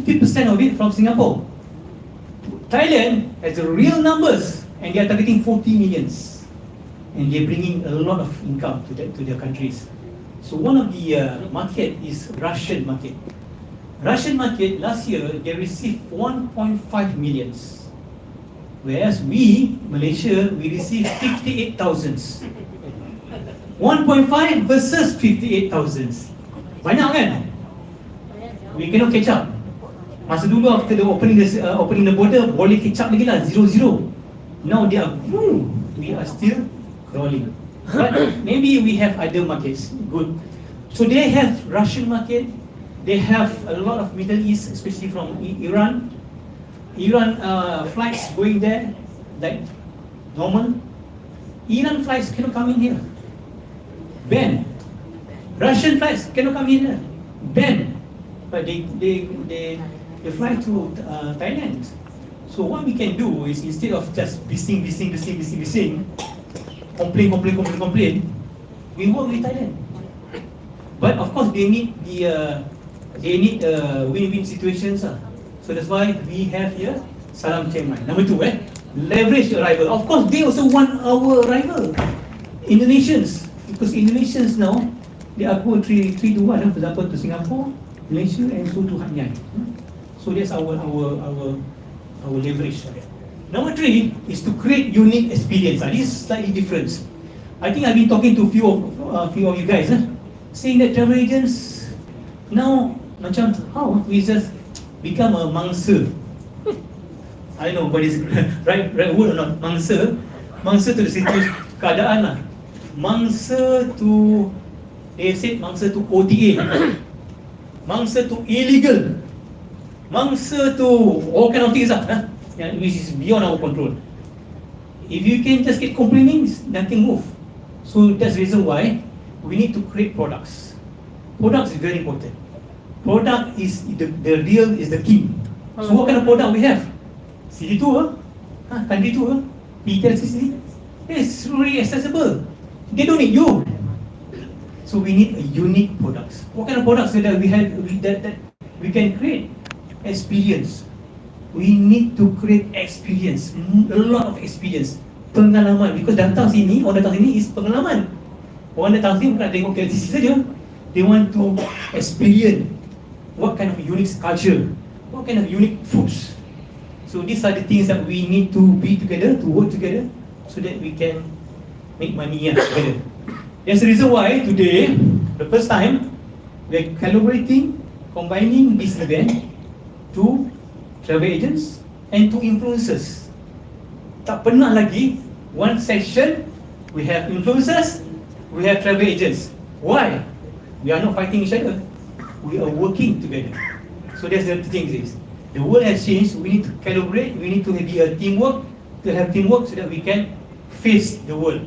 50% of it from Singapore. Thailand has the real numbers, and they are targeting 40 millions, and they're bringing a lot of income to their countries. So one of the market is Russian market. Russian market last year they received 1.5 millions, whereas we Malaysia we received 58,000. 1.5 versus 58,000. Banyak kan? We cannot catch up. Masa dulu after the opening the border, boleh catch up lagi lah, 0-0. Now they are, we are still crawling. But maybe we have other markets, good. So they have Russian market, they have a lot of Middle East, especially from Iran. Iran flights going there, like normal. Iran flights cannot come in here. Ban. Russian flights cannot come in here. Ban. But they fly to Thailand. So what we can do is instead of just bising, complain, we work with Thailand. But of course they need win-win situations. So that's why we have here Salam Chiangmai. Number 2, leverage arrival. Of course they also want our arrival. Indonesians, because Indonesians now they are go 3-1, for example, to Singapore, Malaysia, and so to Hanyai. So that's our leverage. Number 3 is to create unique experience. This is slightly different. I think I've been talking to few of you guys, saying that travel agents now macam how we just become a mangsa. I don't know what is right word or not. Mangsa to the situation keadaan lah. Mangsa to, they said mangsa to OTA, mangsa to illegal, mangsa to all kind of things which is beyond our control. If you can just get complaining, nothing move. So that's the reason why we need to create products. Products is very important. Product is the real is the king. So what kind of product we have? City tour, country tour, PTLCC. It's really accessible. They don't need you. So we need a unique products. What kind of products that we have that we can create? Experience. We need to create experience, a lot of experience, pengalaman. Because orang datang sini is pengalaman. Orang datang sini bukan tengok KLCC saja. They want to experience what kind of unique culture, what kind of unique foods. So these are the things that we need to be together, to work together, so that we can make money together. That's the reason why today, the first time, we're collaborating, combining this event to travel agents and to influencers. Tak pernah lagi one section we have influencers, we have travel agents. Why? We are not fighting each other. We are working together. So that's the thing is, the world has changed. We need to collaborate. We need to be a teamwork, to have teamwork so that we can face the world.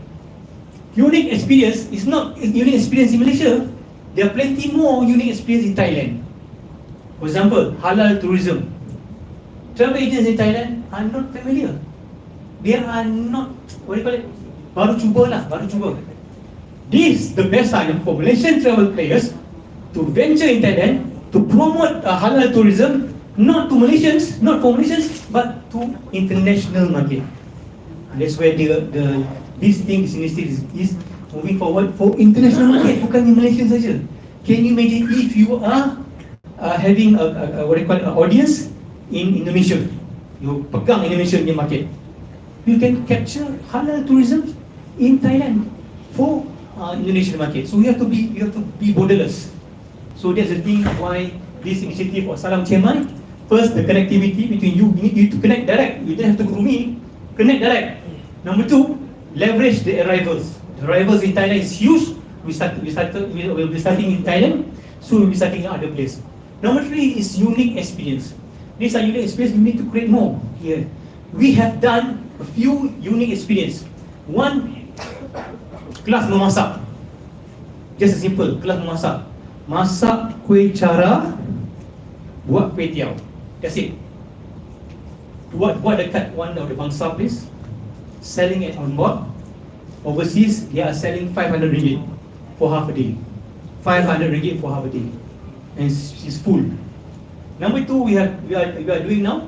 Unique experience is not unique experience in Malaysia. There are plenty more unique experience in Thailand. For example, halal tourism. Travel agents in Thailand are not familiar. They are not, what do you call it? Baru cuba. This is the best time for Malaysian travel players to venture in Thailand, to promote halal tourism, not to Malaysians, not for Malaysians, but to international market. And that's where this initiative is moving forward for international market, bukan di Malaysia saja. Can you imagine if you are having a what do you call it, an audience in Indonesia, you pegang Indonesian market, you can capture halal tourism in Thailand for Indonesian market. So you have to be borderless. So that's the thing why this initiative of Salam Chiangmai. First, the connectivity between you. We need you to connect direct. You don't have to go to me. Connect direct. Number 2, leverage the arrivals. The arrivals in Thailand is huge. We'll be starting in Thailand. Soon we'll be starting in other place. Number 3 is unique experience. These are unique experience. We need to create more here. We have done a few unique experience. One, kelas memasak. Just a simple kelas memasak. Masak kuih cara, buat kuih tiaw. That's it. Buat dekat one of the bangsa place, selling it on board. Overseas, they are selling 500 ringgit for half a day. 500 ringgit for half a day. And she's full. Number two, we are doing now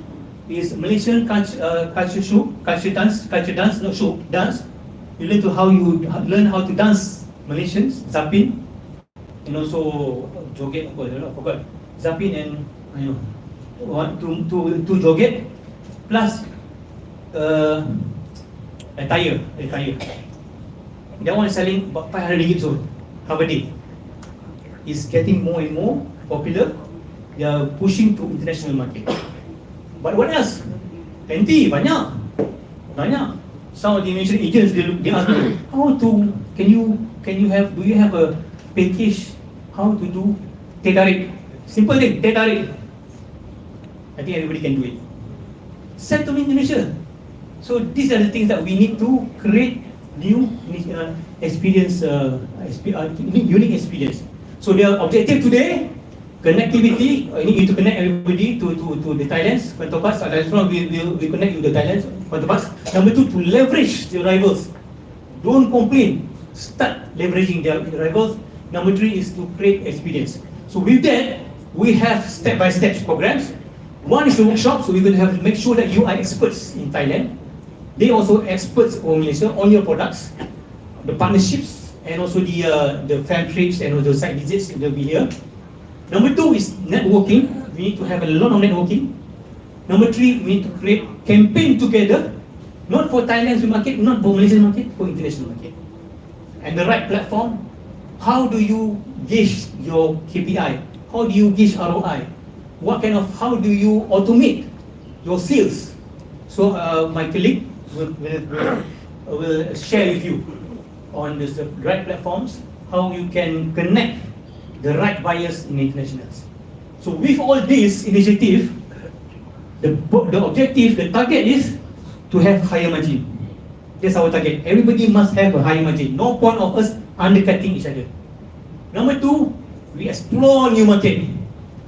is Malaysian culture show, culture dance, not show, dance. You learn how to dance Malaysians, Zapin, and also joget. I forgot Zapin and two joget plus attire. That one is selling about 500 ringgit so half a day. It's getting more and more popular. They are pushing to international market. But what else? Plenty, banyak. Some of the Indonesian agents they ask me, do you have a package how to do teh tarik? Simple thing, teh tarik. I think everybody can do it. Send to Indonesia. So these are the things that we need to create new experience, unique experience. So their objective today, connectivity. I need you to connect everybody to the Thailand's counterparts. We connect you to the Thailand's counterparts. Number two, to leverage the rivals. Don't complain. Start leveraging their rivals. Number three is to create experience. So with that, we have step-by-step programs. One is the workshop, so we're going to have to make sure that you are experts in Thailand. They also experts on Malaysia, on your products, the partnerships, and also the fan trips and also the site visits will be here. Number two is networking. We need to have a lot of networking. Number three, we need to create campaign together, not for Thailand's market, not for Malaysian market, for international market. And the right platform. How do you gauge your KPI? How do you gauge ROI? How do you automate your sales? So my colleague will share with you on the right platforms, how you can connect the right buyers in internationals. So with all this initiative, the objective, the target is to have higher margin. That's our target. Everybody must have a higher margin. No point of us undercutting each other. Number two, we explore new market.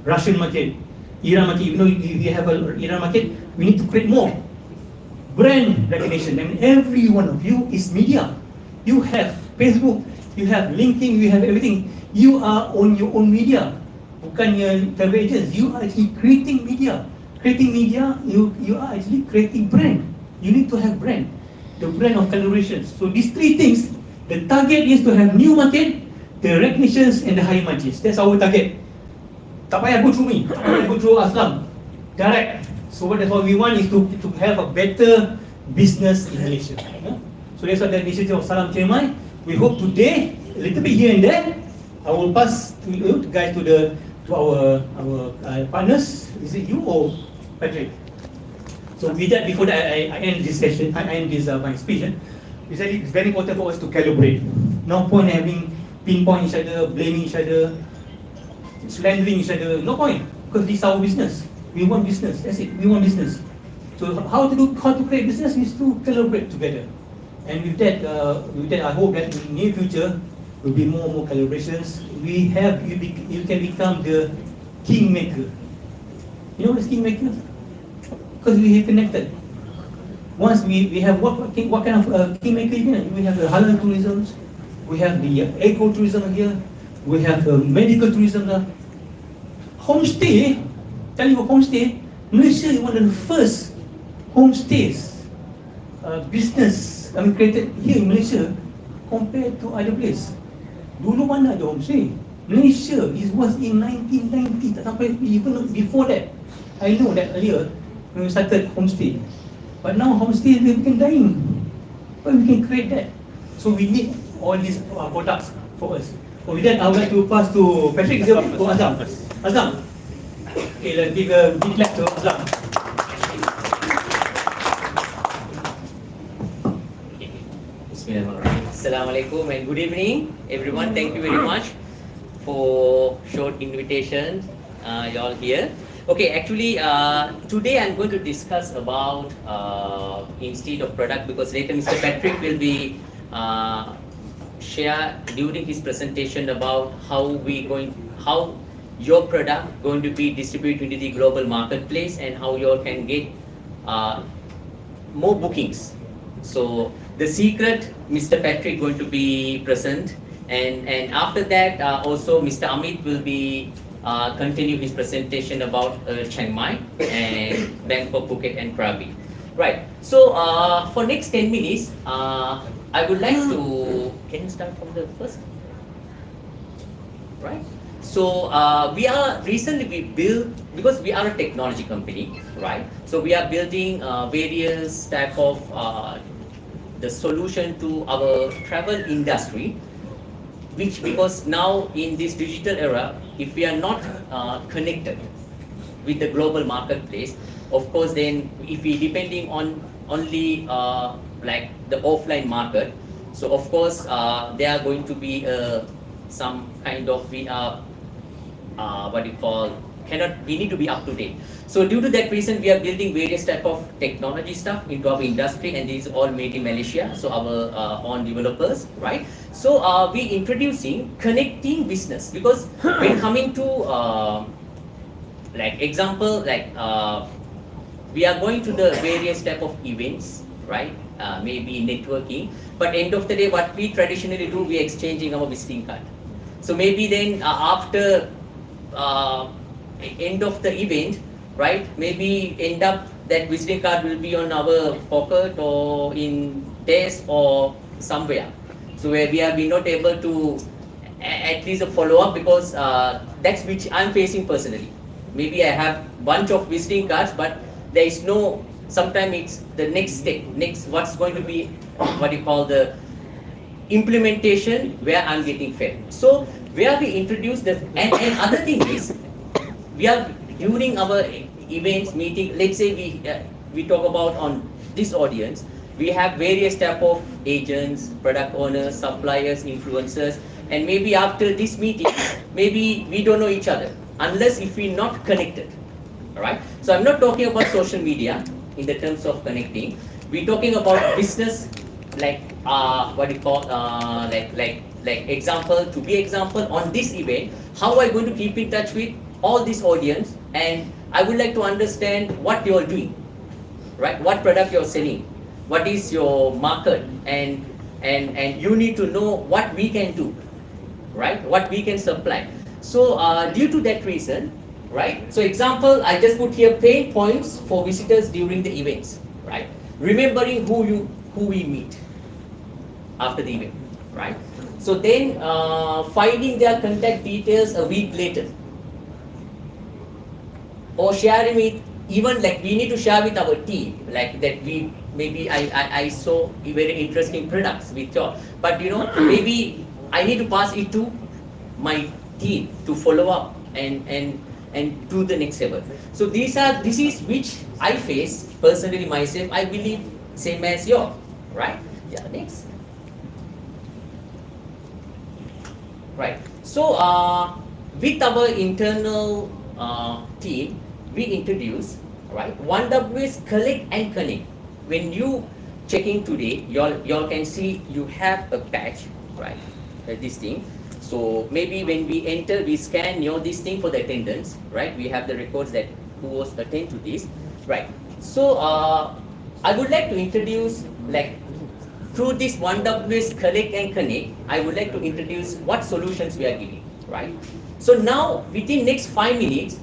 Russian market, Iran market. Even though we have an Iran market, we need to create more. Brand recognition. I mean, every one of you is media. You have Facebook, you have LinkedIn, you have everything. You are on your own media. Bukannya travel agents. You are actually creating media. Creating media, you are actually creating brand. You need to have brand. The brand of collaborations. So these three things, the target is to have new market, the recognitions and the high margins. That's our target. Tak payah go through me. Tak payah go through Aslam. Direct. So that's what we want is to have a better business in Malaysia. So that's what the initiative of Salam Chiangmai. We hope today, a little bit here and there, I will pass to you guys to our partners. Is it you or Patrick? So with that, before that, I end this session. I end this my speech. We said it's very important for us to calibrate. No point having pinpoint each other, blaming each other, slandering each other. No point, because this is our business. We want business. That's it. We want business. So how to create business is to collaborate together. And with that, I hope that in the near future will be more and more collaborations. You can become the kingmaker. You know what is kingmaker? Because we have connected. Once we have what kind of kingmaker you can? We have the halal tourism, we have the eco-tourism here, we have medical tourism there. Homestay, tell you about homestay, Malaysia is one of the first homestays business created here in Malaysia compared to other place. Dulu mana ada homestay? Malaysia was in 1990, tak sampai even before that. I know that earlier when we started homestay. But now homestay they become dying. But we can create that. So we need all these products for us. So with that, I would like to pass to Patrick. Is it okay? To Azam. Azam. Okay, let's give a big clap to Azam. Assalamualaikum and good evening, everyone. Thank you very much for short invitation. You all here. Okay, actually, today I'm going to discuss about instead of product, because later Mr. Patrick will be share during his presentation about how your product going to be distributed into the global marketplace and how you all can get more bookings. So the secret, Mr. Patrick going to be present, and after that also Mr. Amit will be continue his presentation about Chiangmai and Bangkok, Phuket and Krabi. Right. So for next 10 minutes, I would like to, can you start from the first? Right. So we built, because we are a technology company, right? So we are building various type of the solution to our travel industry, which, because now in this digital era, if we are not connected with the global marketplace, of course, then if we depending on only like the offline market, so of course there are going to be some kind of what you call, we need to be up to date. So due to that reason, we are building various type of technology stuff into our industry, and these all made in Malaysia, so our own developers, right? So we introducing connecting business, because when coming to like example, like we are going to the various type of events, right? Maybe networking, but end of the day, what we traditionally do, we are exchanging our visiting card. So maybe then after end of the event, right? Maybe end up that visiting card will be on our pocket or in desk or somewhere. So where we are not able to at least a follow up, because that's which I'm facing personally. Maybe I have bunch of visiting cards, but there is no. Sometimes it's the next step, what's going to be what you call the implementation where I'm getting failed. So where we introduce the and other thing is, we are during our events meeting. Let's say we talk about on this audience, we have various type of agents, product owners, suppliers, influencers, and maybe after this meeting, maybe we don't know each other unless if we not connected. All right. So I'm not talking about social media in the terms of connecting. We're talking about business, like what you call like example, to be example on this event. How am I going to keep in touch with all this audience, and I would like to understand what you're doing, right? What product you're selling, what is your market, and you need to know what we can do, right? What we can supply. So due to that reason, right? So example, I just put here pain points for visitors during the events, right? Remembering who we meet after the event, right? So then finding their contact details a week later, or sharing it, even like we need to share with our team, like that we maybe I saw very interesting products with you, but you know, maybe I need to pass it to my team to follow up and do the next level. So this is which I face personally myself. I believe same as you, right? Yeah, next. Right. So with our internal team, we introduce, right, 1WS collect and connect. When you checking today, y'all can see you have a patch, right? This thing. So maybe when we enter, we scan this thing for the attendance, right? We have the records that who was attend to this, right? So I would like to introduce, like, through this 1WS collect and connect, I would like to introduce what solutions we are giving, right? So now within next 5 minutes,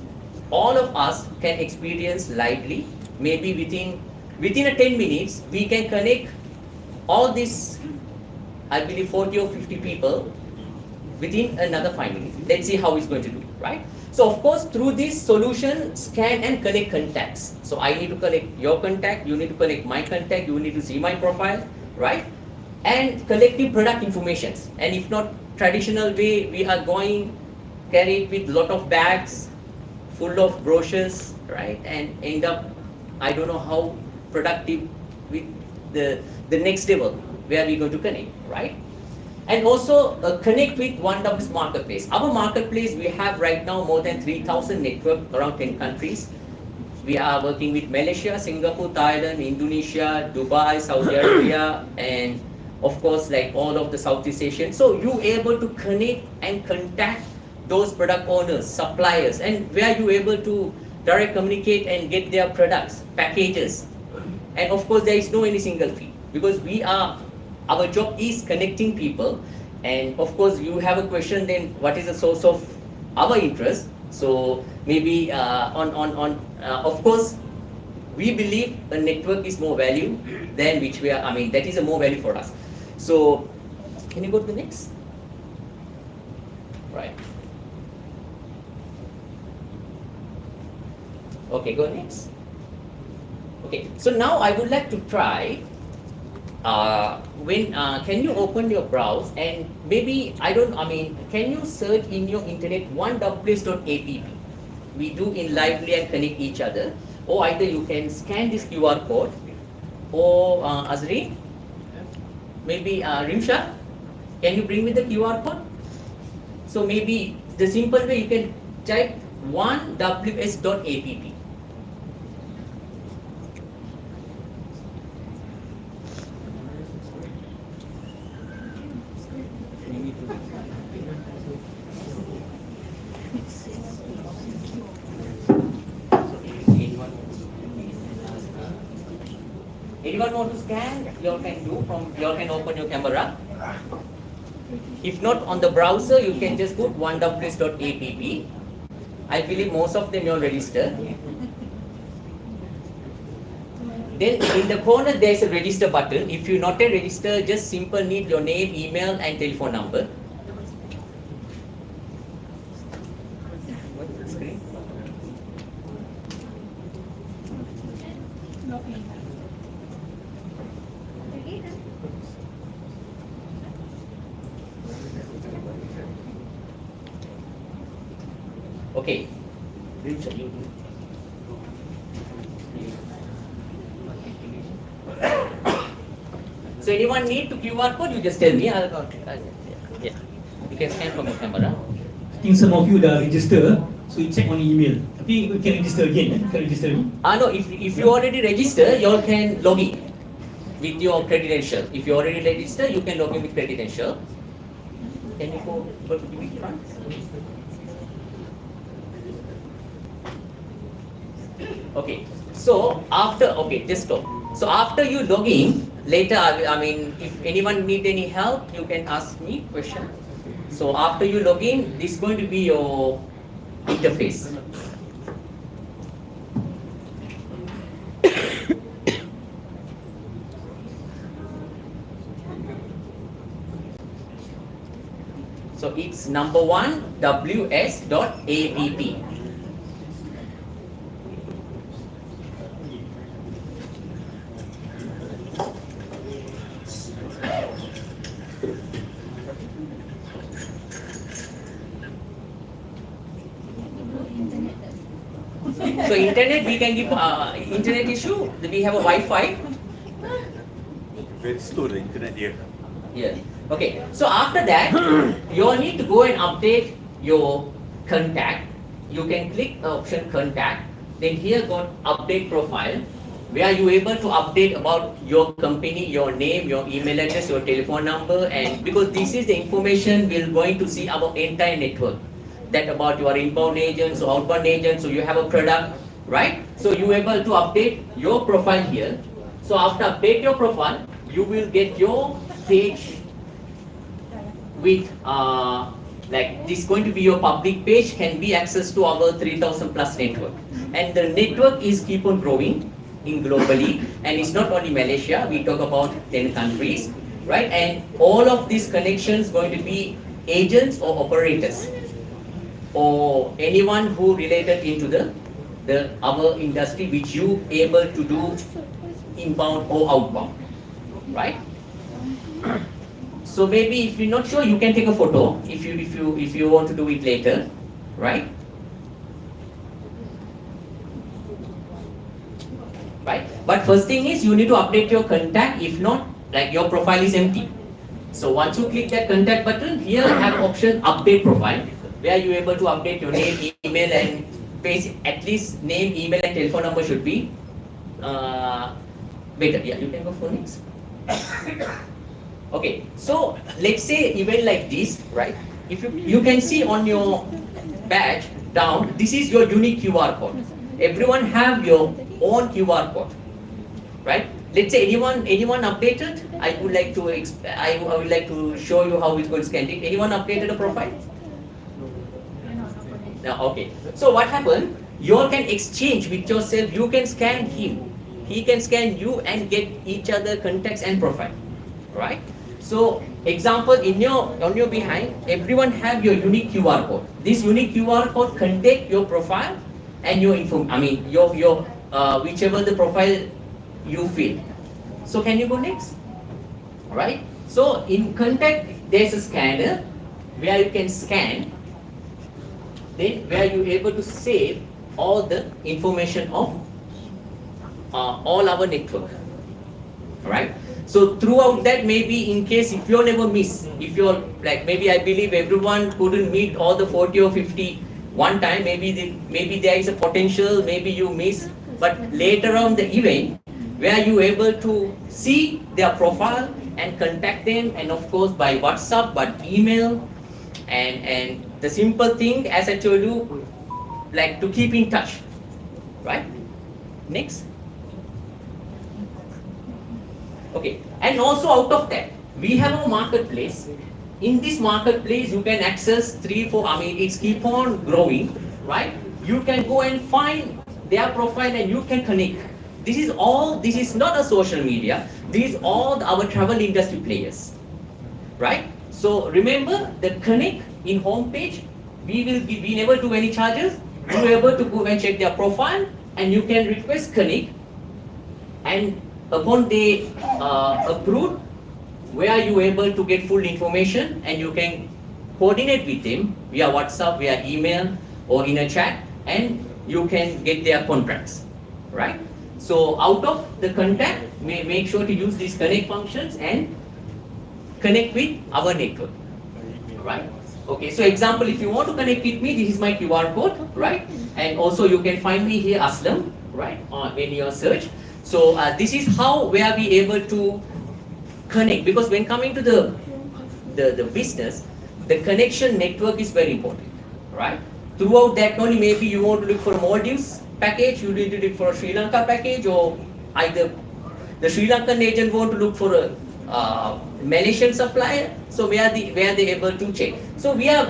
all of us can experience lively. Maybe within a 10 minutes, we can connect all this, I believe 40 or 50 people within another 5 minutes. Let's see how it's going to do, right? So of course, through this solution, scan and collect contacts. So I need to collect your contact, you need to collect my contact, you need to see my profile, right? And collecting product information. And if not traditional way, we are going carried with lot of bags full of brochures, right? And end up, I don't know how productive with the next level where we're going to connect, right? And also connect with 1WS marketplace. Our marketplace, we have right now more than 3,000 network around 10 countries. We are working with Malaysia, Singapore, Thailand, Indonesia, Dubai, Saudi Arabia, and of course, like all of the Southeast Asian. So you able to connect and contact those product owners, suppliers, and where you able to direct communicate and get their products, packages. And of course, there is no any single fee, because our job is connecting people. And of course, you have a question, then what is the source of our interest? So maybe of course, we believe a network is more value than which we are, I mean, that is a more value for us. So, can you go to the next? Right. Okay, go next. Okay, so now I would like to try, can you open your browse and maybe, can you search in your internet oneWS.app? We do in Lively and connect each other. Or either you can scan this QR code, or Azri, maybe Rimsha, can you bring me the QR code? So maybe the simple way you can type oneWS.app. Anyone want to scan? You all can do you all can open your camera. If not on the browser, you can just put oneWS.app. I believe most of them you all register. Then in the corner there is a register button. If you not a register, just simple need your name, email and telephone number. Okay. So anyone need to QR code? You just tell me. I'll go. Yeah. You can scan from your camera. I think some of you dah register, so you check on email. Tapi you can register again, you can register again. No. If you already register, you all can log in with your credential. If you already register, you can log in with credential. Can you go to the front? Okay, so just stop. So after you log in, later, if anyone need any help, you can ask me question. So after you log in, this is going to be your interface. So it's number one, ws.app. So internet, we can give internet issue. We have a Wi-Fi. Very slow the internet here. Yeah. Okay. So after that, you all need to go and update your contact. You can click the option contact. Then here got update profile, where you able to update about your company, your name, your email address, your telephone number, and because this is the information we're going to see about entire network. That about your inbound agents or outbound agents, so you have a product, right? So you able to update your profile here. So after update your profile, you will get your page with like this going to be your public page, can be access to our 3,000 plus network. And the network is keep on growing in globally, and it's not only Malaysia, we talk about 10 countries, right? And all of these connections going to be agents or operators, or anyone who related into the our industry which you able to do inbound or outbound, right? So maybe if you're not sure, you can take a photo if you want to do it later, right? Right? But first thing is you need to update your contact. If not, like your profile is empty. So once you click that contact button, here have option update profile, where you able to update your name, email, and basic, at least name, email, and telephone number should be better. Yeah, you can go for next. Okay, so let's say event like this, right? If you can see on your badge down, this is your unique QR code. Everyone have your own QR code, right? Let's say anyone updated. I would like to show you how it's going to scan it. Anyone updated a profile? Now, okay. So what happened? You all can exchange with yourself. You can scan him. He can scan you and get each other contacts and profile. Right? So example, on your behind, everyone have your unique QR code. This unique QR code contain your profile and your info. I mean your whichever the profile you fill. So can you go next? Right? So in contact, there's a scanner where you can scan. Then where you able to save all the information of all our network. Right? So throughout that, maybe in case if you never miss, if you're like maybe I believe everyone couldn't meet all the 40 or 50 one time, maybe there is a potential, maybe you miss, but later on the event where you able to see their profile and contact them, and of course by WhatsApp, by email, and the simple thing as I told you, like to keep in touch, right? Next. Okay, and also out of that, we have a marketplace. In this marketplace, you can access 3-4. I mean, it's keep on growing, right? You can go and find their profile and you can connect. This is all. This is not a social media. These are all our travel industry players, right? So remember the connect in homepage. We never do any charges. You are able to go and check their profile, and you can request connect, and upon they approved, where you able to get full information, and you can coordinate with them via WhatsApp, via email, or in a chat, and you can get their contracts, right? So out of the contact, make sure to use these connect functions and connect with our network, right? Okay, so example, if you want to connect with me, this is my QR code, right? And also you can find me here, Aslam, right, when you search. So this is how we are be able to connect, because when coming to the business, the connection network is very important, right? Throughout that only, maybe you want to look for a Maldives package, you need to look for a Sri Lanka package, or either the Sri Lankan agent want to look for a Malaysian supplier. So where they able to check. So we are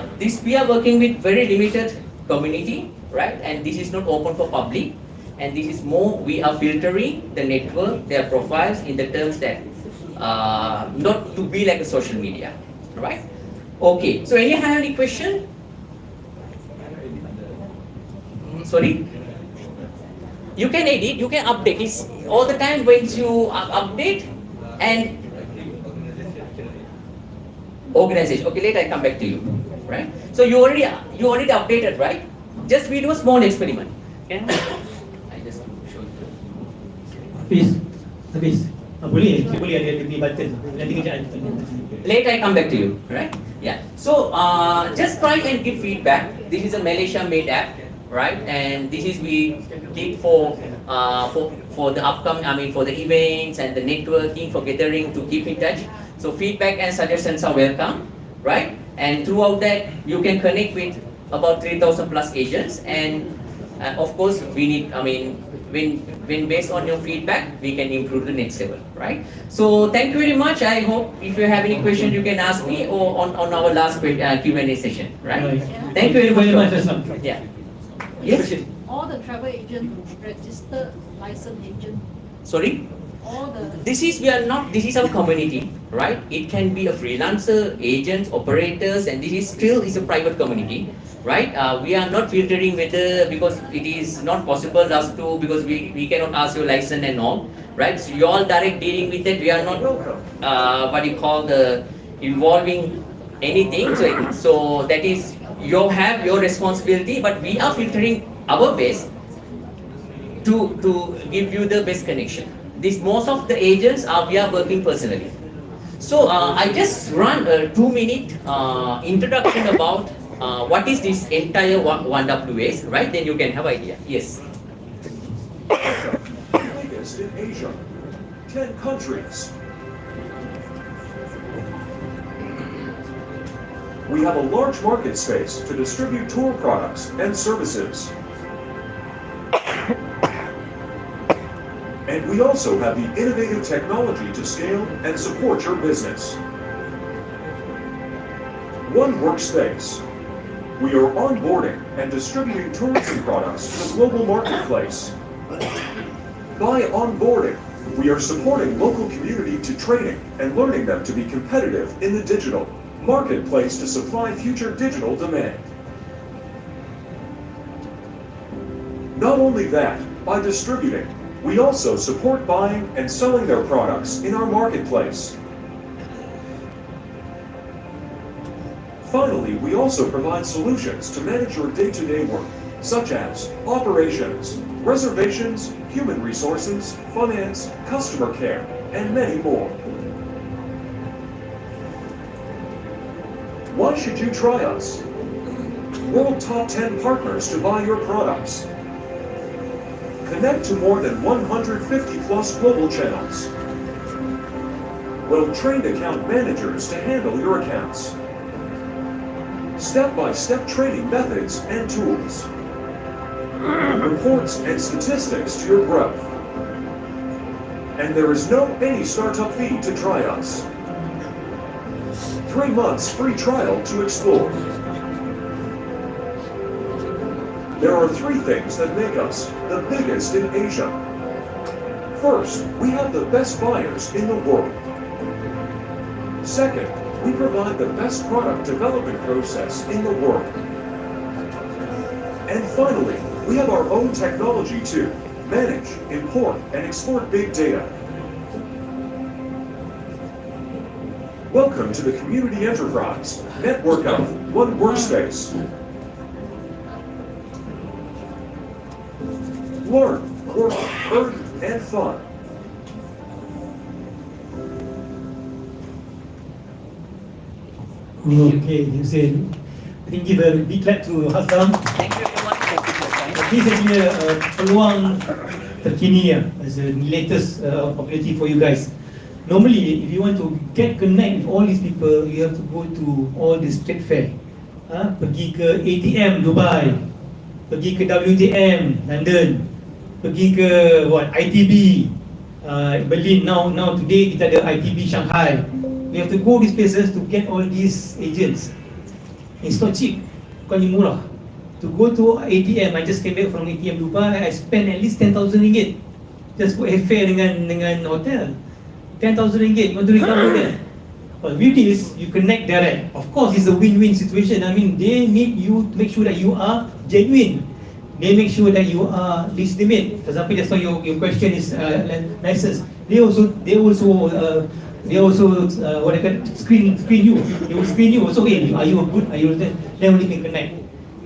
working with very limited community, right? And this is not open for public. And this is more, we are filtering the network, their profiles in the terms that not to be like a social media, right? Okay, so any question? Sorry? You can edit, you can update. It's all the time when you update and organization. Okay, later I come back to you, right? So you already updated, right? Just we do a small experiment. Okay? Habis. Boleh ada di button. Nanti kejap. Later I come back to you, right? Yeah. So just try and give feedback. This is a Malaysia made app, right? And this is we did for the upcoming. I mean for the events and the networking, for gathering to keep in touch. So feedback and suggestions are welcome, right? And throughout that you can connect with about 3,000 plus agents, and of course we need. I mean. When based on your feedback, we can improve the next level, right? So thank you very much. I hope if you have any question, you can ask me or on our last Q&A session, right? Thank you very much. Yeah. Yes. All the travel agent registered licensed agent. Sorry. All the. This is our community, right? It can be a freelancer, agents, operators, and this is still a private community. Right? We are not filtering whether, because it is not possible us to, because we cannot ask your license and all, right? So you all direct dealing with it. We are not what you call the involving anything. So that is you have your responsibility, but we are filtering our best to give you the best connection. This most of the agents we are working personally. So I just run a 2-minute introduction about. What is this entire 1WS, right? Then you can have idea. Yes. Biggest in Asia, 10 countries. We have a large market space to distribute tour products and services. And we also have the innovative technology to scale and support your business. One workspace. we are onboarding and distributing tourism products to the global marketplace. By onboarding, we are supporting local community to training and learning them to be competitive in the digital marketplace to supply future digital demand. Not only that, by distributing, we also support buying and selling their products in our marketplace. Finally, we also provide solutions to manage your day-to-day work, such as operations, reservations, human resources, finance, customer care, and many more. Why should you try us? World Top 10 partners to buy your products. Connect to more than 150 plus global channels. Well-trained account managers to handle your accounts. Step-by-step training methods and tools. Reports and statistics to your growth. And there is no any startup fee to try us. 3 months free trial to explore. There are 3 things that make us the biggest in Asia. First, we have the best buyers in the world. Second, we provide the best product development process in the world. And finally, we have our own technology to manage, import, and export big data. Welcome to the community enterprise, network of one workspace. Learn, work, earn, and fun. Okay, you said, I think give a big clap to Hassan. Thank you everyone. Thank you for your time. This has been a peluang terkini as a latest opportunity for you guys. Normally, if you want to get connect with all these people, you have to go to all this trade fair. Pergi ke ATM Dubai, pergi ke WTM London, pergi ke ITB Berlin. Now today kita ada ITB Shanghai. We have to go these places to get all these agents. It's not cheap, bukannya murah. To go to ATM, I just came back from ATM Dubai. I spent at least 10,000 ringgit just for airfare dengan hotel. 10,000 ringgit, you want to recover that? But with this, you connect direct. Of course, it's a win-win situation. I mean, they need you to make sure that you are genuine. They make sure that you are legitimate. For example, just now your question is license. They also what I call screen you. They will screen you. So, hey, are you good? Are you then only can connect.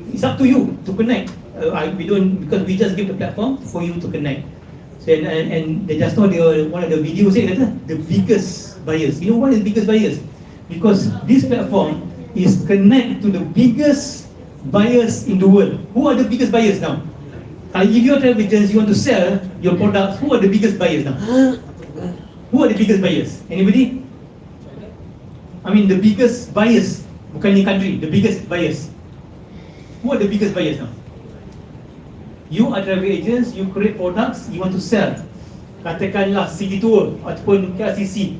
It's up to you to connect. We don't, because we just give the platform for you to connect. So, and they just know one of the videos said the biggest buyers. You know what is the biggest buyers? Because this platform is connect to the biggest buyers in the world. Who are the biggest buyers now? If you're travel agents, you want to sell your products, who are the biggest buyers now? Who are the biggest buyers? Anybody? I mean the biggest buyers, bukan in country, the biggest buyers. Who are the biggest buyers now? You are travel agents, you create products, you want to sell. Katakanlah City Tour ataupun KLCC,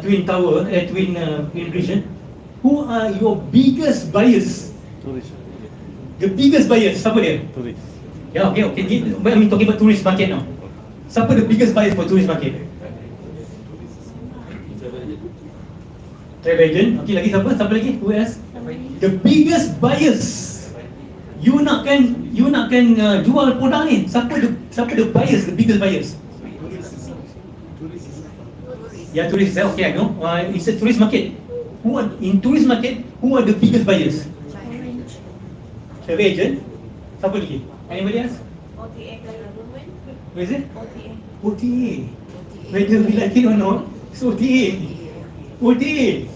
Twin Tower, Twin Bridge. Who are your biggest buyers? Tourist. The biggest buyers, siapa dia? Tourist. Yeah, okay. I mean talking about tourist market now. Siapa the biggest buyers for tourist market? Travel agent. Okay, lagi siapa? Siapa lagi? Who else? The biggest buyers. You nakkan jual produk ni. Siapa the buyers, the biggest buyers? Yeah, tourist. Okay, I know. It's a tourist market. In tourist market, who are the biggest buyers? Travel agent. Siapa lagi? Anybody else? OTA government. Where is it? OTA. OTA. Whether we like it or not, it's OTA. OTA.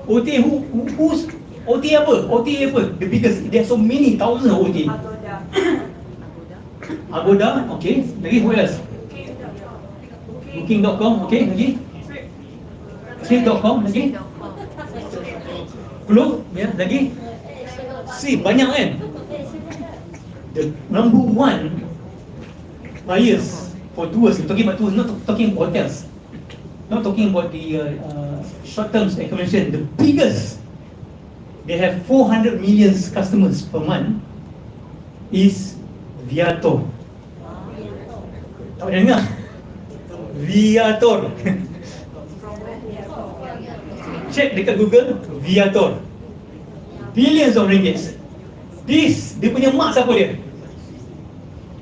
OTA, who's OTA apa? OTA apa? The biggest, there are so many thousands of OTA. Agoda, okay. Lagi who else? Booking.com, okay. Lagi? Trip.com, lagi? Globe, ya, lagi? See, banyak kan? The number one buyers for tours, we're talking about tours, not talking about hotels. Not talking about the short-term accommodation. The biggest they have 400 million customers per month is Viator. Tak pernah dengar? Viator. Check dekat Google, Viator. Billions of ringgits. This, dia punya mak siapa dia?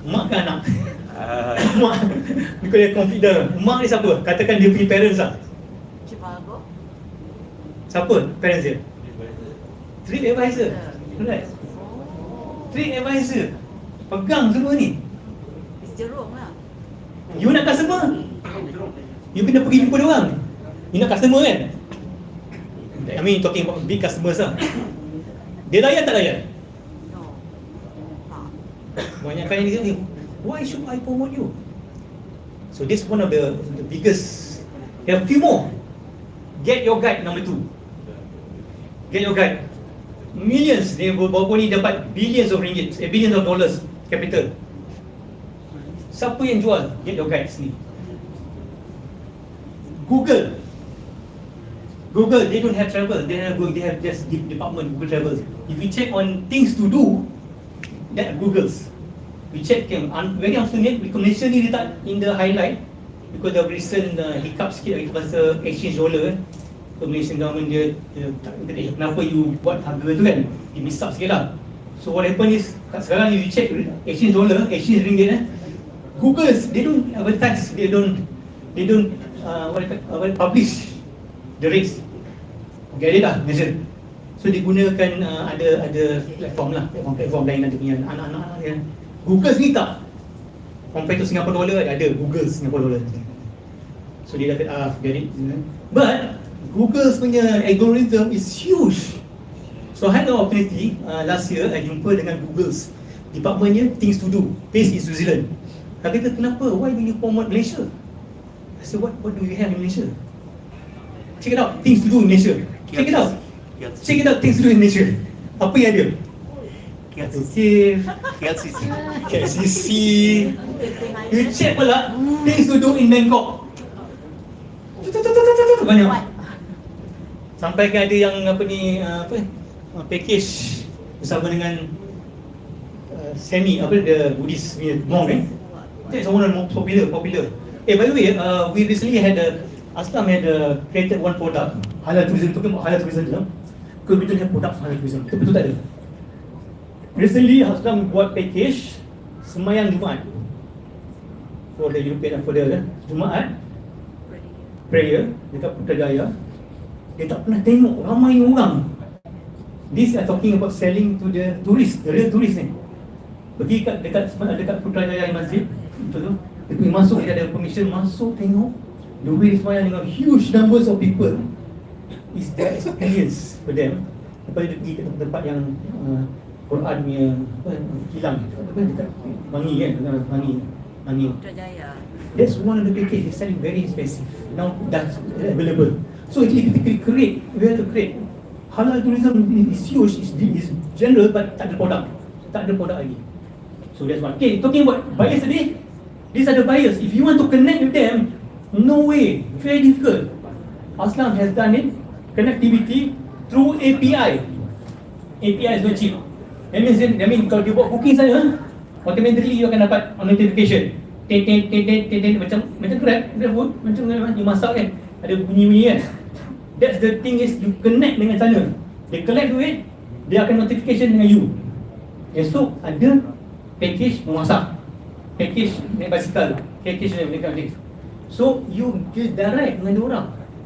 Mak ke anak? Mak. Because dia confident. Mak ni siapa? Katakan dia punya parents lah. Chicago. Siapa parents dia? Trip advisor. Right. Trip advisor. Pegang semua ni. It's Jerome lah. You nak customer? You kena pergi jumpa dia orang. You nak customer kan? I mean talking about big customers lah. Dia layan tak layan? No. Banyak kali dia ni, why should I promote you? So this one of the biggest. There are few more. Get your guide number 2. Get your guide. Millions, dia baru ni dapat billions of ringgit, billions of dollars capital. Siapa yang jual Get Your Guides ni? Google, they don't have travel. They have just department Google Travels. If you check on things to do, that Google's. We check very often recommendation ni letak in the highlight because of recent hiccups sikit pasal exchange dollar. So Malaysian government dia kenapa you buat harga tu kan? Dia miss up sikit lah. So what happen is sekarang you check exchange dollar, exchange ringgit Google, they don't advertise, they don't publish the rates. Get it lah, measure. So dia gunakan ada platform lah, platform lain ada punya anak-anak dia. Google sendiri tak. Compare to Singapore dollar ada Google Singapore dollar. So dia kata get it. But Google's punya algorithm is huge. So I had the opportunity last year I jumpa dengan Google's departmentnya things to do based in Switzerland. Dia kata kenapa? Why do you promote Malaysia? I said what do you have in Malaysia? Check it out, things to do in Malaysia. Check it out. Check it out, things to do in Malaysia. Apa yang ada? KLCC. You check pula things to do in Bangkok. Banyak. Sampai kan ada yang package bersama dengan semi the Buddhist monk That's one of the most popular. By the way, we recently had Aslam had created one product, halal tourism, talking about halal tourism, because we don't have products halal tourism, betul tak ada. Recently, Aslam buat package semayang Jumaat for the European, for the Jumaat prayer dekat Putrajaya. Dia tak pernah tengok ramai orang. This are talking about selling to the tourist, the real tourist ni. Pergi dekat Putrajaya Masjid, betul tu. Dia pergi masuk, dia ada permission masuk tengok. The way semayang dengan huge numbers of people is their experience for them. Lepas dia pergi ke tempat yang Quran punya hilang dekat Bangi kan, Bangi. Putrajaya. That's one of the package, they're selling very expensive. Now that's available. So actually we have to create halal tourism is huge, is general but tak ada produk lagi. So that's one. Okay, talking about buyers today, these are the buyers. If you want to connect with them, no way, very difficult. Aslam has done it, connectivity through API. API is not cheap. That means kalau you buat booking saja, automatically you akan dapat notification. Macam Grab food, macam you masak kan, ada bunyi-bunyi kan. That's the thing is you connect dengan sana. They collect duit, dia akan notification dengan you. Esok ada package memasak, package naik basikal, package naik dekat. So you just direct dengan orang.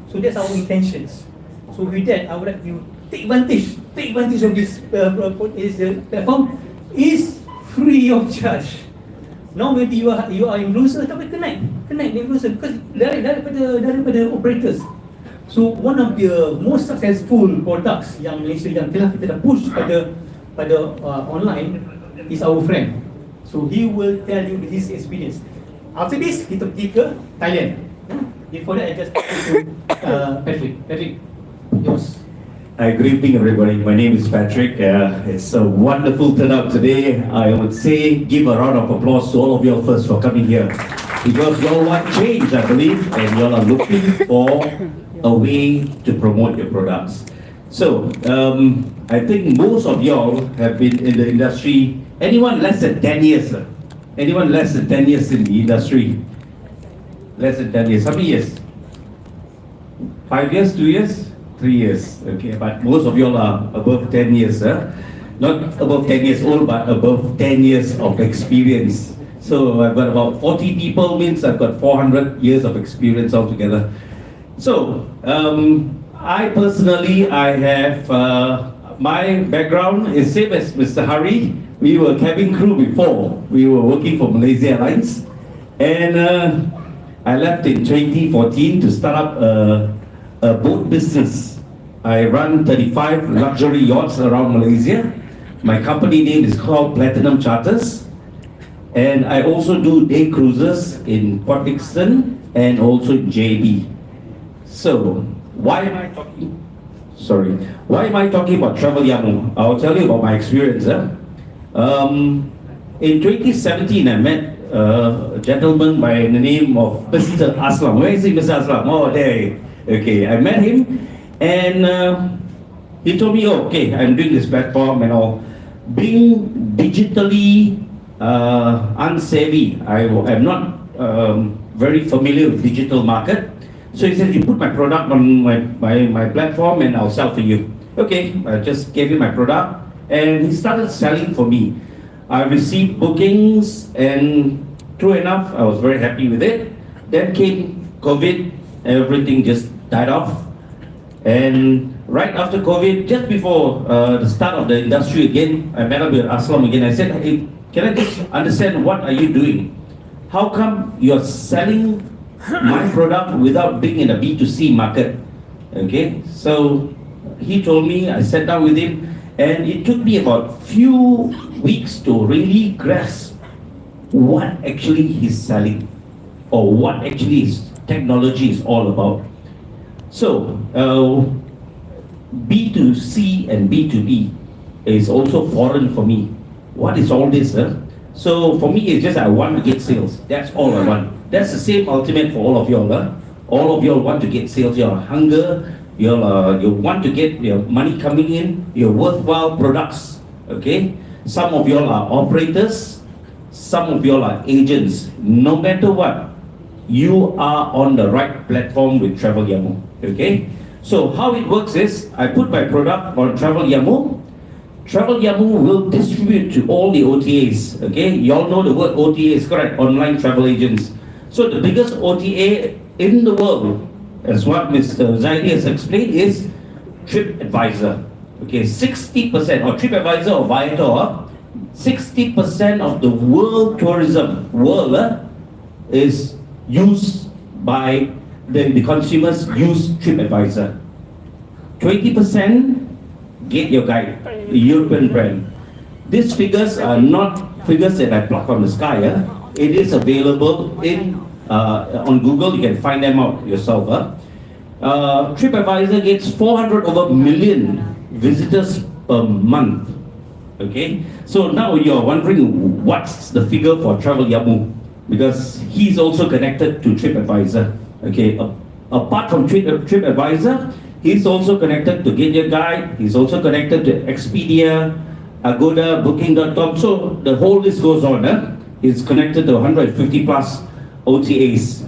So that's our intentions. So with that, I would like you take advantage of this platform is free of charge. Now maybe you are influencer, tapi connect influencer because daripada operators. So one of the most successful products yang Malaysia yang telah kita dah push pada online is our friend. So he will tell you his experience. After this, kita pergi ke Thailand. Before that, I just to Patrick. Patrick, yours. Hi, good evening everybody. My name is Patrick. It's a wonderful turnout today. I would say give a round of applause to all of you all first for coming here. Because you all want change, I believe, and you all are looking for a way to promote your products. So, I think most of y'all have been in the industry, anyone less than 10 years? Anyone less than 10 years in the industry? Less than 10 years. How many years? 5 years, 2 years? 3 years. Okay, but most of y'all are above 10 years. Not above 10 years old, but above 10 years of experience. So I've got about 40 people, means I've got 400 years of experience altogether. So, I personally, I have, my background is same as Mr. Hari. We were cabin crew before. We were working for Malaysia Airlines. And I left in 2014 to start up a boat business. I run 35 luxury yachts around Malaysia. My company name is called Platinum Charters. And I also do day cruises in Port Dickson and also in JB. So, why am I talking? Sorry. Why am I talking about Travel Yamu? I'll tell you about my experience. In 2017, I met a gentleman by the name of Mr. Aslam. Where is he, Mr. Aslam? Oh, there. Okay, I met him and he told me, oh, okay, I'm doing this platform and all. Being digitally unsavvy, I'm not very familiar with digital market. So he said, you put my product on my platform and I'll sell for you. Okay, I just gave him my product and he started selling for me. I received bookings and true enough, I was very happy with it. Then came COVID, everything just died off. And right after COVID, just before the start of the industry again, I met up with Aslam again. I said, hey, can I just understand what are you doing? How come you're selling my product without being in a B2C market? Okay, so he told me, I sat down with him, and it took me about few weeks to really grasp what actually he's selling or what actually his technology is all about. So, B2C and B2B is also foreign for me. What is all this? So for me, it's just I want to get sales. That's all I want. That's the same ultimate for all of y'all. All of y'all want to get sales. You're hunger. You want to get your money coming in. Your worthwhile products. Okay. Some of y'all are operators. Some of y'all are agents. No matter what, you are on the right platform with Travel Yamu. Okay. So how it works is I put my product on Travel Yamu. Travel Yamu will distribute to all the OTAs. Okay, you all know the word OTA is correct, online travel agents. So the biggest OTA in the world, as what Mr. Zaidi has explained, is TripAdvisor. Okay, 60% or TripAdvisor or Viator, 60% of the world tourism is used by the consumers use TripAdvisor. 20% Get Your Guide, the European brand. These figures are not figures that I pluck from the sky. It is available in on Google. You can find them out yourself. TripAdvisor gets 400 over million visitors per month. Okay, so now you're wondering what's the figure for Travel Yamu, because he's also connected to TripAdvisor. Okay, apart from TripAdvisor, he's also connected to Get Your Guide. He's also connected to Expedia, Agoda, Booking.com. So the whole list goes on. He's connected to 150 plus OTAs.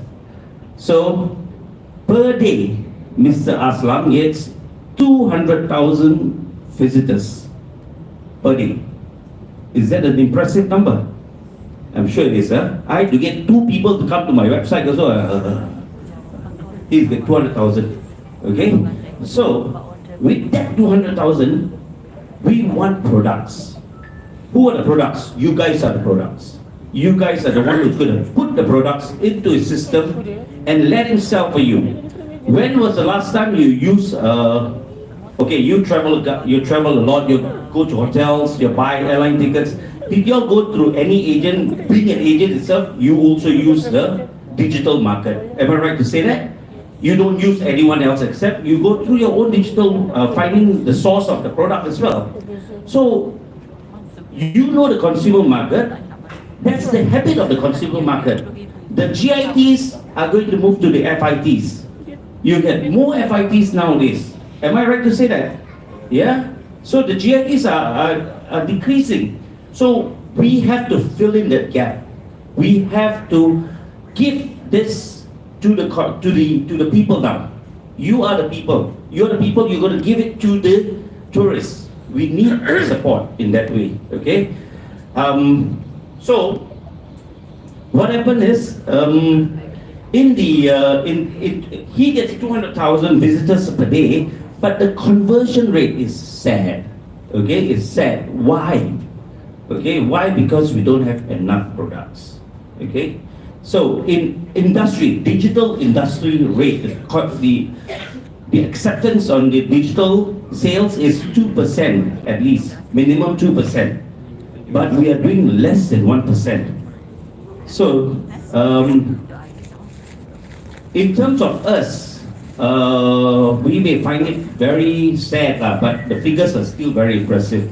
So per day, Mr. Aslam gets 200,000 visitors per day. Is that an impressive number? I'm sure it is. I had to get 2 people to come to my website also. He's got 200,000. Okay? So, with that 200,000, we want products. Who are the products? You guys are the products. You guys are the one who's going to put the products into his system and let him sell for you. When was the last time you use, okay, you travel a lot, you go to hotels, you buy airline tickets. Did you all go through any agent? Being an agent itself, you also use the digital market. Am I right to say that? You don't use anyone else except you go through your own digital, finding the source of the product as well. So, you know the consumer market. That's the habit of the consumer market. The GITs are going to move to the FITs. You get more FITs nowadays. Am I right to say that? Yeah? So the GIEs are decreasing. So we have to fill in that gap. We have to give this to the people now. You are the people. You're the people, you're going to give it to the tourists. We need support in that way, okay? So what happened is, he gets 200,000 visitors per day, but the conversion rate is sad. Okay, it's sad. Why? Okay, why? Because we don't have enough products. Okay, so in industry, digital industry rate, the acceptance on the digital sales is 2% at least, minimum 2%, but we are doing less than 1%. So in terms of us, we may find it very sad, but the figures are still very impressive.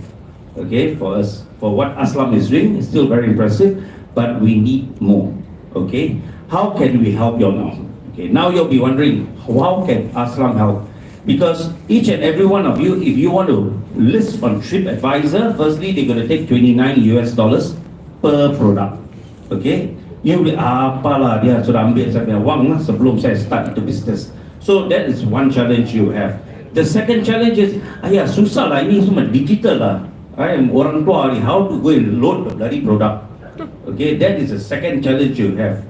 Okay, for us, for what Aslam is doing, it's still very impressive, but we need more. Okay, how can we help you now? Okay, now you'll be wondering, how can Aslam help? Because each and every one of you, if you want to list on TripAdvisor, firstly, they're going to take $29 per product. Okay, you will apalah dia sudah ambil saya punya wang lah sebelum saya start itu business. So that is one challenge you have. The second challenge is, ayah susah lah, ini semua digital lah. I am orang tua ni, how to go and load the bloody product. Okay, that is the second challenge you have.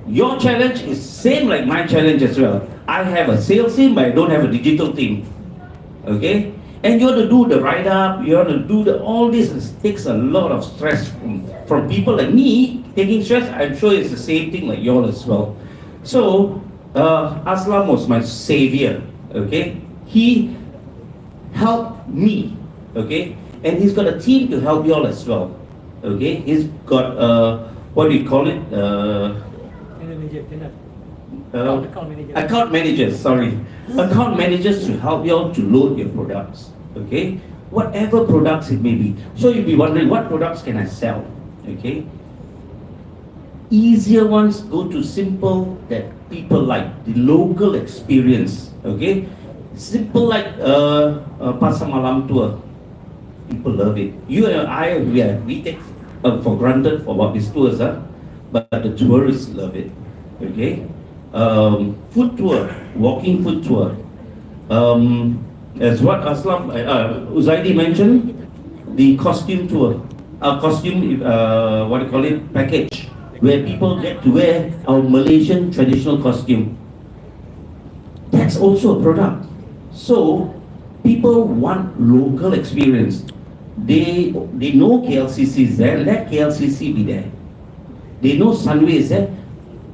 Your challenge is same like my challenge as well. I have a sales team, but I don't have a digital team. Okay, and you want to do the write up, you want to do all this. It takes a lot of stress from people like me. Taking stress, I'm sure it's the same thing like y'all as well. So Aslam was my savior. Okay, he helped me. Okay, and he's got a team to help y'all as well. Okay, he's got what do you call it? Account managers, sorry. Account managers to help you all to load your products. Okay? Whatever products it may be. So you'll be wondering, what products can I sell? Okay? Easier ones go to simple that people like, the local experience. Okay? Simple like Pasar Malam tour. People love it. You and I, we take for granted for about these tours, but the tourists love it. Okay? Food tour, walking food tour. As what Aslam Uzaidi mentioned, the costume tour, costume, what do you call it, package, where people get to wear our Malaysian traditional costume. That's also a product. So people want local experience. They know KLCC is there, let KLCC be there. They know Sunway is there.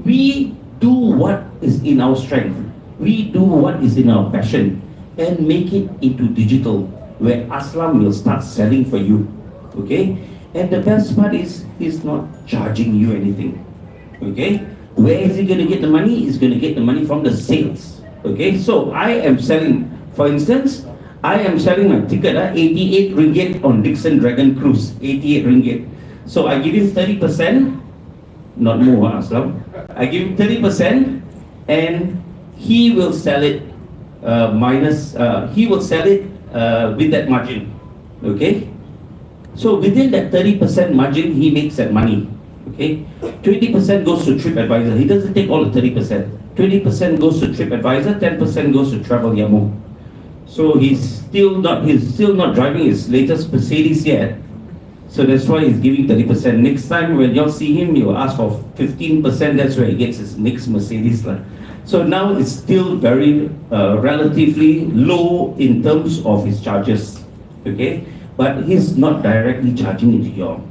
We do what is in our strength. We do what is in our passion and make it into digital, where Aslam will start selling for you. Okay? And the best part is, he's not charging you anything. Okay? Where is he going to get the money? He's going to get the money from the sales. Okay? So I am selling, for instance, I am selling my ticket, 88 ringgit on Dixon Dragon Cruise. 88 ringgit. So I give him 30%. Not more, Aslam. I give him 30%, and he will sell it he will sell it with that margin. Okay? So within that 30% margin, he makes that money. Okay? 20% goes to TripAdvisor. He doesn't take all the 30%. 20% goes to TripAdvisor, 10% goes to Travel Yamu. So he's still not driving his latest Mercedes yet. So that's why he's giving 30%. Next time when y'all see him, you'll ask for 15%. That's where he gets his next Mercedes. So now it's still very relatively low in terms of his charges. Okay? But he's not directly charging it to y'all.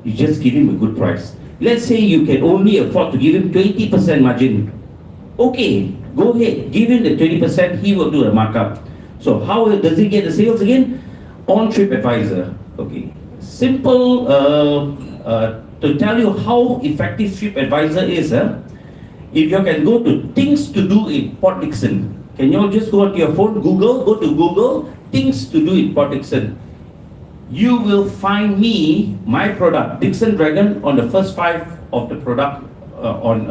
You just give him a good price. Let's say you can only afford to give him 20% margin. Okay, go ahead. Give him the 20%. He will do the markup. So how does he get the sales again? On TripAdvisor. Okay. Simple to tell you how effective TripAdvisor is. If you can go to things to do in Port Dickson, can you all just go to your phone, go to Google, things to do in Port Dickson. You will find me, my product, Dixon Dragon, on the first 5 of the product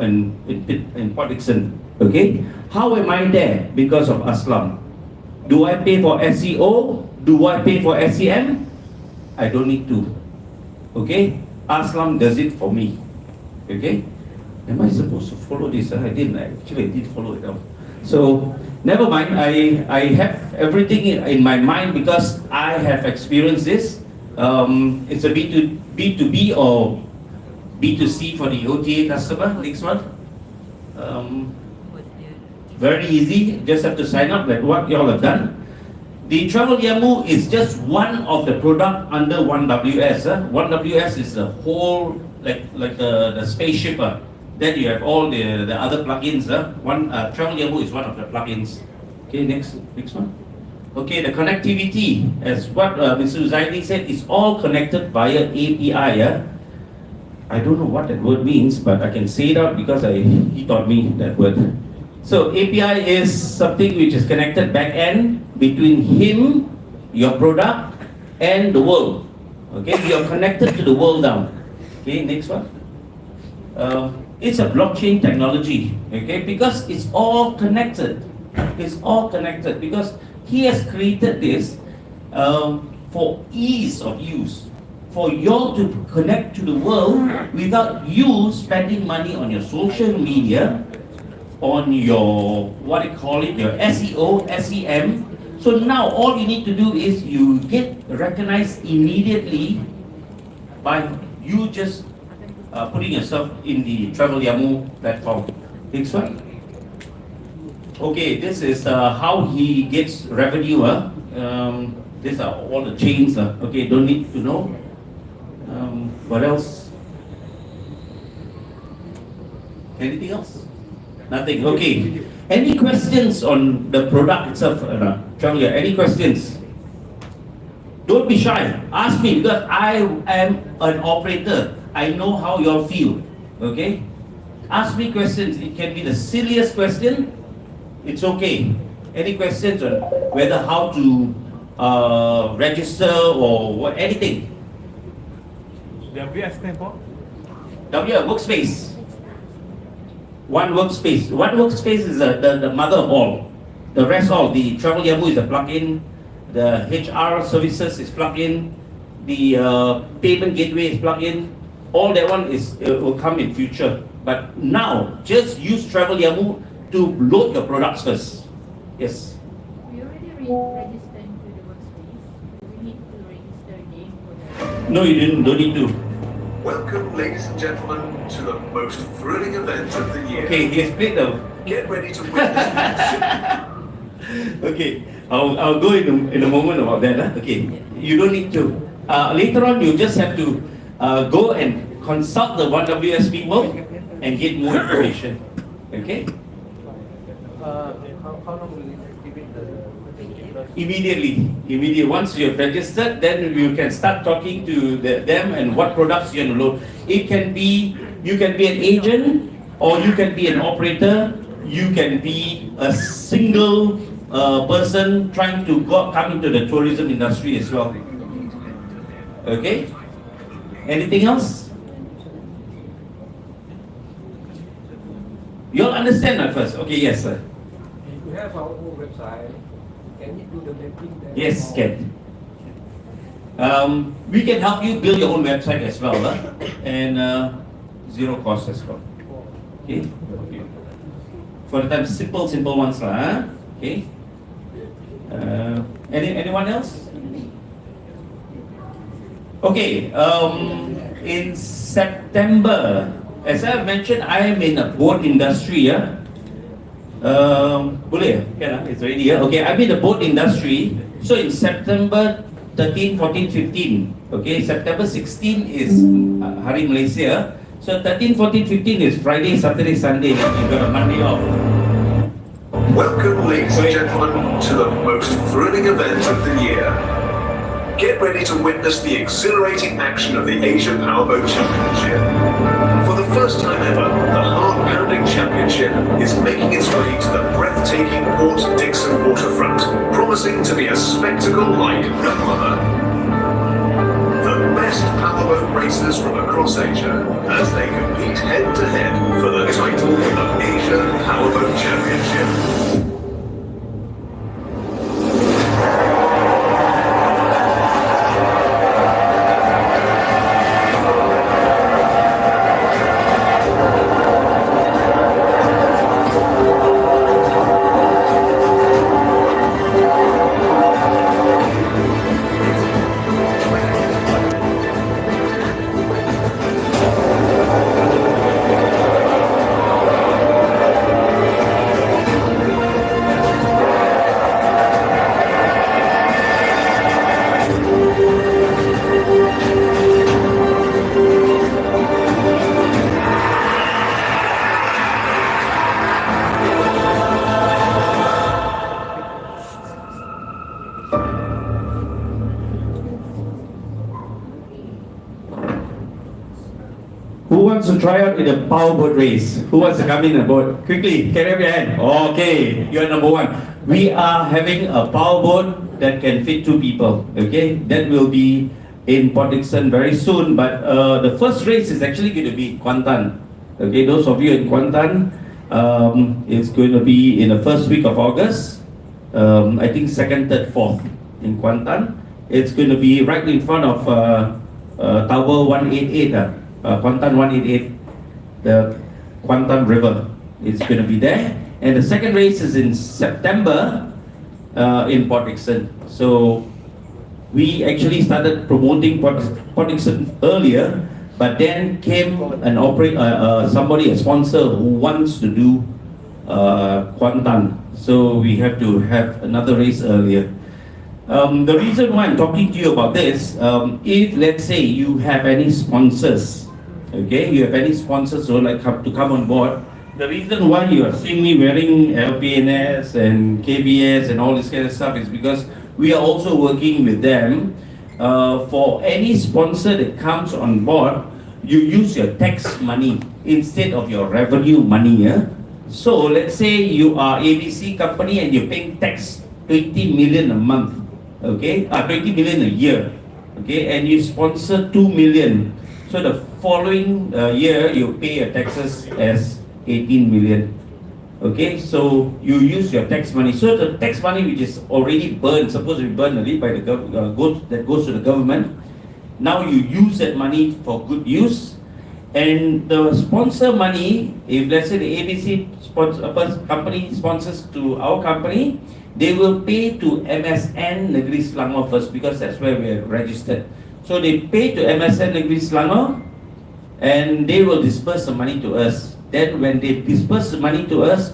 in Port Dickson. Okay? How am I there? Because of Aslam. Do I pay for SEO? Do I pay for SEM? I don't need to. Okay? Aslam does it for me. Okay? Am I supposed to follow this? I didn't. Actually, I did follow it out. So, never mind. I have everything in my mind because I have experienced this. It's a B2B or B2C for the OTA customer next month. Very easy. Just have to sign up like what you all have done. The Travel Yamu is just one of the product under 1WS. 1WS is the whole, like the spaceship. Then you have all the other plugins. Travel Yamu is one of the plugins. Okay, next one. Okay, the connectivity, as what Mr. Zaidi said, is all connected via API. I don't know what that word means, but I can say it out because he taught me that word. So API is something which is connected back end between him, your product, and the world. Okay, you are connected to the world now. Okay, next one. It's a blockchain technology. Okay, because it's all connected. It's all connected because he has created this for ease of use. For you all to connect to the world without you spending money on your social media, on your, your SEO, SEM. So now all you need to do is you get recognized immediately by you just putting yourself in the Travel Yamu platform. Next one. Okay, this is how he gets revenue. These are all the chains. Okay, don't need to know. What else? Anything else? Nothing. Okay. Any questions on the product itself, Travel Yamu? Any questions? Don't be shy. Ask me because I am an operator. I know how you all feel. Okay? Ask me questions. It can be the silliest question. It's okay. Any questions on whether how to register or what, anything? WS stand for? Workspace. One workspace. One workspace is the mother of all. The rest all, the Travel Yamu is a plugin. The HR services is plug-in. The payment gateway is plug-in. All that one is will come in future. But now, just use Travel Yamu to load your products first. Yes. We already registered into the workspace. We need to register again for the... No, you didn't. Don't need to. Welcome, ladies and gentlemen, to the most thrilling event of the year. Okay, he has played the. Get ready to witness. Okay, I'll go in a moment about that. Okay, you don't need to. Later on, you just have to go and consult the 1WS people and get more information. Okay? How long will it activate the... Immediately. Once you have registered, then you can start talking to them and what products you're going to load. It can be, you can be an agent or you can be an operator. You can be a single person trying to come into the tourism industry as well. Okay? Anything else? You'll understand at first. Okay, yes, sir. We have our own website. Can you do the mapping there? Yes, can. We can help you build your own website as well, and zero cost as well. Okay. For the time, simple ones, okay. Anyone else? Okay. In September, as I mentioned, I am in a boat industry. Boleh? It's already here. Okay, I'm in the boat industry. So in September 13, 14, 15. Okay, September 16 is Hari Malaysia. So 13, 14, 15 is Friday, Saturday, Sunday. You got a Monday off. Welcome, ladies and gentlemen, to the most thrilling event of the year. Get ready to witness the exhilarating action of the Asia Powerboat Championship. For the first time ever, the heart-pounding championship is making its way to the breathtaking Port Dickson waterfront, promising to be a spectacle like no other. The best powerboat racers from across Asia as they compete head-to-head for the title of Asia Powerboat Championship. wants to try out in a powerboat race? Who wants to come in a boat? Quickly, carry up your hand. Okay, you're number one. We are having a powerboat that can fit 2 people. Okay, that will be in Port Dickson very soon. But the first race is actually going to be in Kuantan. Okay, those of you in Kuantan, it's going to be in the first week of August. I think 2nd, 3rd, 4th in Kuantan. It's going to be right in front of Tower 188, Kuantan 188, the Kuantan River. It's going to be there. And the second race is in September in Port Dickson. So we actually started promoting Port Dickson earlier, but then came an somebody, a sponsor who wants to do Kuantan. So we have to have another race earlier. The reason why I'm talking to you about this, if let's say you have any sponsors, okay, you have any sponsors who like to come on board, the reason why you are seeing me wearing LPNS and KBS and all this kind of stuff is because we are also working with them. For any sponsor that comes on board, you use your tax money instead of your revenue money. So let's say you are ABC company and you're paying tax 20 million a month, okay, 20 million a year, okay, and you sponsor 2 million. So the following year you pay your taxes as 18 million. Okay, so you use your tax money. So the tax money which is already burned, supposed to be burned already by the that goes to the government. Now you use that money for good use, and the sponsor money, if let's say the ABC company sponsors to our company, they will pay to MSN Negeri Selangor first because that's where we are registered. So they pay to MSN Negeri Selangor, and they will disperse the money to us. Then when they disperse the money to us,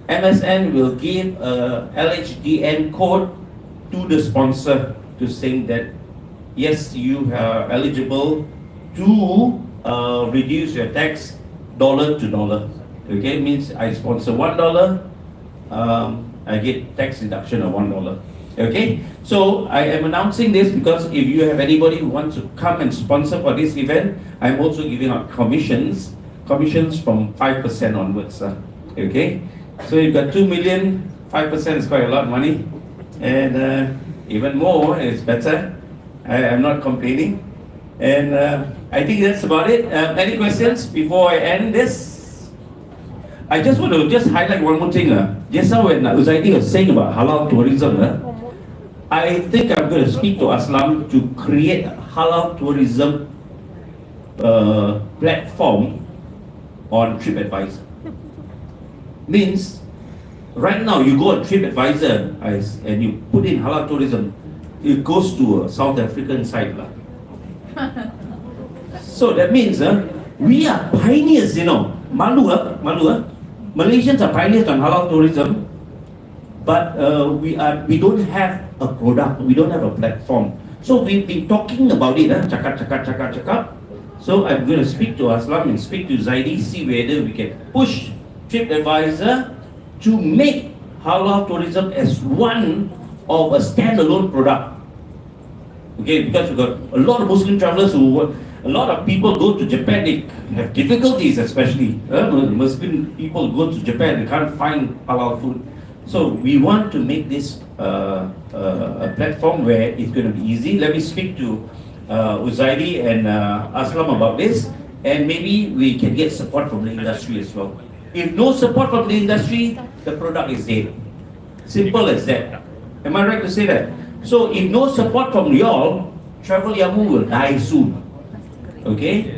MSN will give a LHDN code to the sponsor to say that yes, you are eligible to reduce your tax dollar to dollar. Okay, means I sponsor $1, I get tax deduction of $1. Okay, so I am announcing this because if you have anybody who wants to come and sponsor for this event, I'm also giving out commissions from 5% onwards. Okay, so you've got 2 million, 5% is quite a lot of money, and even more is better. I'm not complaining, and I think that's about it. Any questions before I end this? I just want to highlight one more thing. Just now when Uzaidi was saying about halal tourism, I think I'm going to speak to Aslam to create a halal tourism platform on TripAdvisor. Means, right now you go on TripAdvisor and you put in halal tourism, it goes to a South African site. So that means we are pioneers, you know. Malaysians are pioneers on halal tourism, but we don't have a product, we don't have a platform. So we've been talking about it, cakap. So I'm going to speak to Aslam and speak to Zaidi, see whether we can push TripAdvisor to make halal tourism as one of a standalone product. Okay, because we've got a lot of Muslim travelers a lot of people go to Japan, they have difficulties, especially Muslim people go to Japan, they can't find halal food. So we want to make this a platform where it's going to be easy. Let me speak to Uzaidi and Aslam about this, and maybe we can get support from the industry as well. If no support from the industry, the product is dead. Simple as that. Am I right to say that? So if no support from y'all, Travel Yamu will die soon. Okay?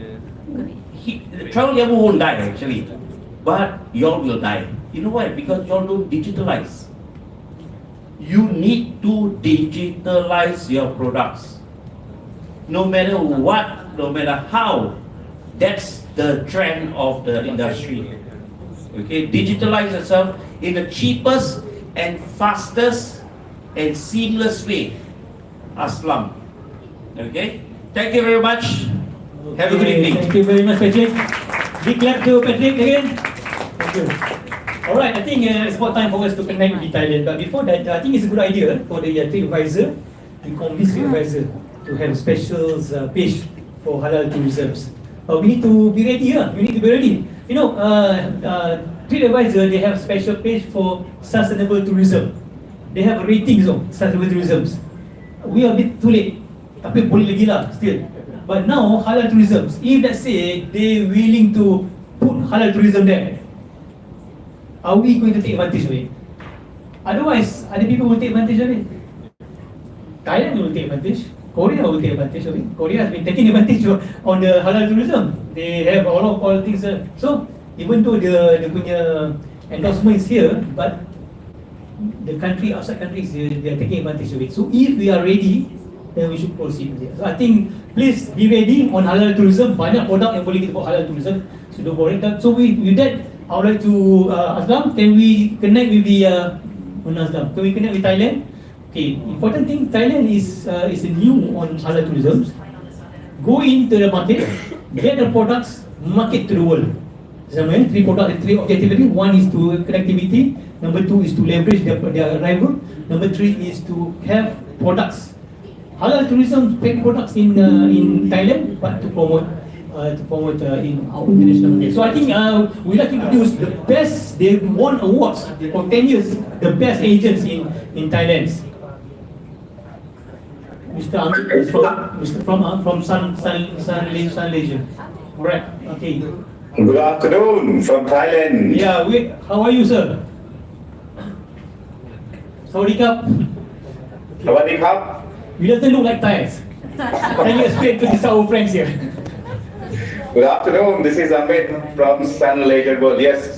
Travel Yamu won't die actually, but y'all will die. You know why? Because y'all don't digitalize. You need to digitalize your products. No matter what, no matter how, that's the trend of the industry. Okay, digitalize yourself in the cheapest and fastest and seamless way. Aslam. Okay, thank you very much. Have a good evening. Thank you very much, Patrick. Big clap to Patrick again. Thank you. Alright, I think it's about time for us to connect with Thailand. But before that, I think it's a good idea for the TripAdvisor to convince TripAdvisor to have special page for halal tourism. we need to be ready. We need to be ready. You know, TripAdvisor, they have special page for sustainable tourism. They have ratings of sustainable tourism. We are a bit too late, tapi boleh lagi lah still. But now halal tourism, if let's say they willing to put halal tourism there, are we going to take advantage of it? Otherwise, other people will take advantage of it. Thailand will take advantage. Korea will take advantage of it. Korea has been taking advantage on the halal tourism. They have a lot of all things. So even though the punya endorsement is here, but the country, outside countries, they are taking advantage of it. So if we are ready, then we should proceed with it. So I think please be ready on halal tourism. Banyak produk yang boleh kita buat halal tourism. So don't worry. So with that, I would like to Aslam, can we connect with the Aslam? Can we connect with Thailand? Okay, important thing, Thailand is new on halal tourism. Go into the market, get the products, market to the world. Zaman, 3 products and 3 objectivity. 1 is to connectivity, number 2 is to leverage their arrival, number 3 is to have products. Halal tourism take products in Thailand, but to promote in our international market. So I think we like to introduce the best. They won awards for 10 years, the best agents in Thailand. Mr. Amit is from Sun Leisure. Alright, okay. Good afternoon from Thailand. Yeah, how are you, sir? Sawadee-kap. Sawadee krap. We doesn't look like Thais. Can you explain to these our friends here? Good afternoon. This is Amit from Sun Leisure World. Yes,